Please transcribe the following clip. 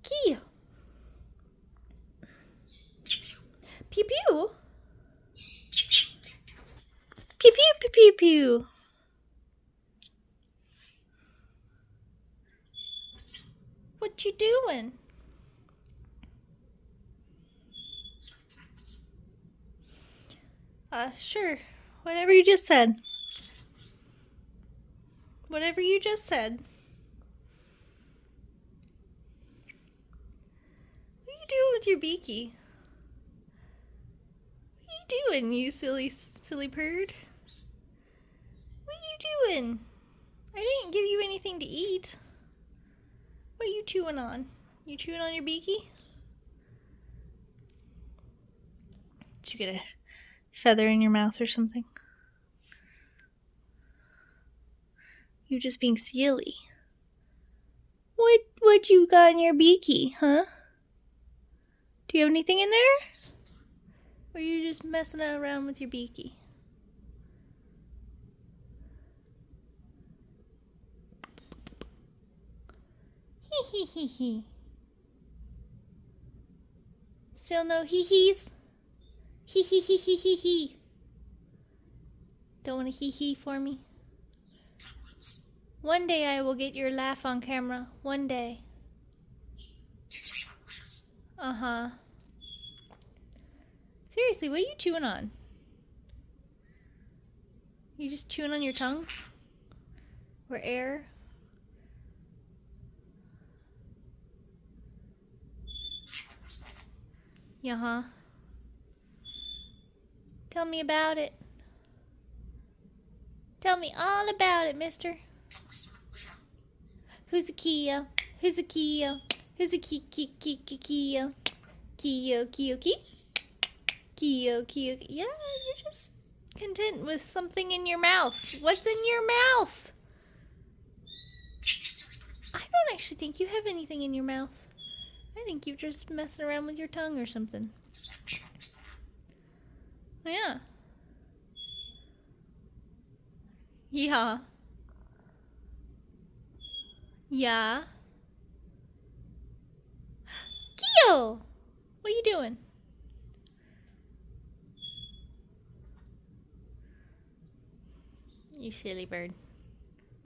Key. Pew pew. Pew pew pew pew pew. What you doing? Sure. Whatever you just said. Whatever you just said. What are you doing with your beaky? What are you doing, you silly bird? What are you doing? I didn't give you anything to eat. What are you chewing on? You chewing on your beaky? Did you get a feather in your mouth or something? You just being silly. What you got in your beaky, huh? Do you have anything in there? Or are you just messing around with your beaky? Hee hee hee hee. Still no hee hees? Hee hee hee hee hee hee. Don't want to hee hee for me? One day I will get your laugh on camera. One day. Uh-huh. Seriously, what are you chewing on? You just chewing on your tongue? Or air? Yeah-huh. Tell me about it. Tell me all about it, mister. Who's a Kia? Who's a Kia? Who's a Kia? Kia? Kio, Kio, Kio? Kio, Kio. Yeah, you're just content with something in your mouth. What's in your mouth? I don't actually think you have anything in your mouth. I think you're just messing around with your tongue or something. Yeah. Yeah. Yeah. Keo! What are you doing? You silly bird.